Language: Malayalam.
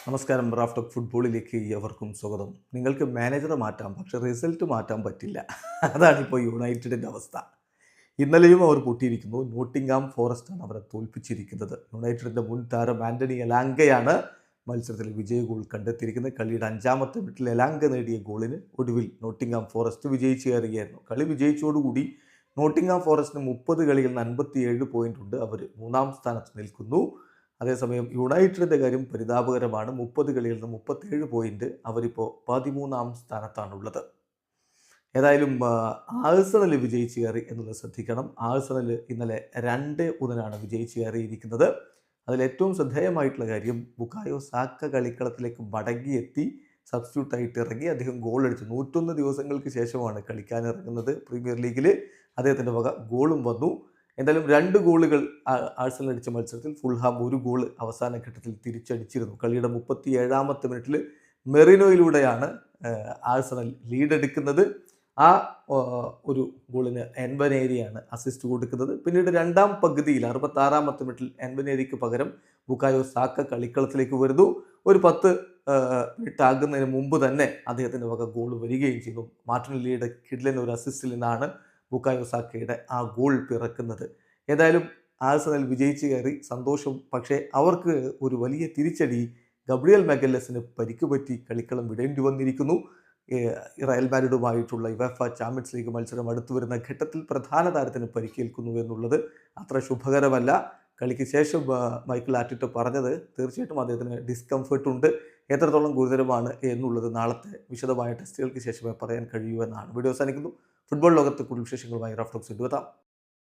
നമസ്കാരം. റാഫ് ടോക്ക് ഫുട്ബോളിലേക്ക് എവർക്കും സ്വാഗതം. നിങ്ങൾക്ക് മാനേജറെ മാറ്റാം, പക്ഷെ റിസൾട്ട് മാറ്റാൻ പറ്റില്ല. അതാണിപ്പോൾ യുണൈറ്റഡിൻ്റെ അവസ്ഥ. ഇന്നലെയും അവർ പൊട്ടിയിരിക്കുന്നു. നോട്ടിംഗ്ഹാം ഫോറസ്റ്റാണ് അവരെ തോൽപ്പിച്ചിരിക്കുന്നത്. യുണൈറ്റഡിൻ്റെ മുൻ താരം ആൻ്റണി എലാങ്കയാണ് മത്സരത്തിൽ വിജയ ഗോൾ കണ്ടെത്തിയിരിക്കുന്നത്. കളിയുടെ 5-ാമത്തെ മിനിറ്റിൽ എലാങ്ക നേടിയ ഗോളിന് ഒടുവിൽ നോട്ടിംഗ്ഹാം ഫോറസ്റ്റ് വിജയിച്ചു കയറുകയായിരുന്നു. കളി വിജയിച്ചോടുകൂടി നോട്ടിംഗ്ഹാം ഫോറസ്റ്റിന് 30 കളിയിൽ നിന്ന് 57 പോയിൻ്റ് ഉണ്ട്. അവർ 3-ാം സ്ഥാനത്ത് നിൽക്കുന്നു. അതേസമയം യുണൈറ്റഡിൻ്റെ കാര്യം പരിതാപകരമാണ്. 30 കളിയിൽ നിന്ന് 37 പോയിൻ്റ്. അവരിപ്പോൾ 13-ാം സ്ഥാനത്താണുള്ളത്. ഏതായാലും ആഴ്സണൽ വിജയിച്ച് കയറി എന്നുള്ളത് ശ്രദ്ധിക്കണം. ആഴ്സണൽ ഇന്നലെ 2-1 വിജയിച്ച് കയറിയിരിക്കുന്നത്. അതിലേറ്റവും ശ്രദ്ധേയമായിട്ടുള്ള കാര്യം ബുക്കായോ സാക്ക കളിക്കളത്തിലേക്ക് മടങ്ങിയെത്തി സബ്സ്റ്റിറ്റ്യൂട്ടായിട്ട് ഇറങ്ങി. അദ്ദേഹം ഗോൾ അടിച്ചു. 101 ദിവസങ്ങൾക്ക് ശേഷമാണ് കളിക്കാനിറങ്ങുന്നത്. പ്രീമിയർ ലീഗിൽ അദ്ദേഹത്തിൻ്റെ വക ഗോളും വന്നു. എന്തായാലും 2 ഗോളുകൾ ആഴ്സണൽ അടിച്ച മത്സരത്തിൽ ഫുൾഹാം 1 ഗോൾ അവസാന ഘട്ടത്തിൽ തിരിച്ചടിച്ചിരുന്നു. കളിയുടെ 37-ാമത്തെ മിനിറ്റിൽ മെറിനോയിലൂടെയാണ് ആഴ്സണൽ ലീഡെടുക്കുന്നത്. ആ ഒരു ഗോളിന് എൻവനേരിയാണ് അസിസ്റ്റ് കൊടുക്കുന്നത്. പിന്നീട് 2-ാം പകുതിയിൽ 66-ാമത്തെ മിനിറ്റിൽ എൻവനേരിക്ക് പകരം ബുക്കായോ സാക്ക കളിക്കളത്തിലേക്ക് വരുന്നു. ഒരു 10 മിനിറ്റ് ആകുന്നതിന് മുമ്പ് തന്നെ അദ്ദേഹത്തിൻ്റെ വക ഗോൾ വരികയും ചെയ്തു. മാർട്ടിനെല്ലിയുടെ കിഡ്ലൻ ഒരു അസിസ്റ്റിൽ നിന്നാണ് ബുക്കായോ സാക്കയുടെ ആ ഗോൾ പിറക്കുന്നത്. ഏതായാലും ആഴ്സണൽ വിജയിച്ച് കയറി, സന്തോഷം. പക്ഷേ അവർക്ക് ഒരു വലിയ തിരിച്ചടി. ഗബ്രിയൽ മഗല്ലസിന് പരിക്ക് പറ്റി കളിക്കളം വിടേണ്ടി വന്നിരിക്കുന്നു. റയൽ മാഡ്രിഡുമായിട്ടുള്ള യുവേഫ ചാമ്പ്യൻസ് ലീഗ് മത്സരം അടുത്തു വരുന്ന ഘട്ടത്തിൽ പ്രധാന താരത്തിന് പരിക്കേൽക്കുന്നു എന്നുള്ളത് അത്ര ശുഭകരമല്ല. കളിക്ക് ശേഷം മൈക്കിൾ ആർട്ടിറ്റ പറഞ്ഞത് തീർച്ചയായിട്ടും അദ്ദേഹത്തിന് ഡിസ്കംഫർട്ട് ഉണ്ട്. എത്രത്തോളം ഗുരുതരമാണ് എന്നുള്ളത് നാളത്തെ വിശദമായ ടെസ്റ്റുകൾക്ക് ശേഷമേ പറയാൻ കഴിയൂ എന്നാണ്. വീഡിയോ അവസാനിക്കുന്നു. ഫുട്ബോൾ ലോകത്തെ കൂടുതൽ വിശേഷങ്ങളുമായി റാഫ് ടോക്സ് എത്താം.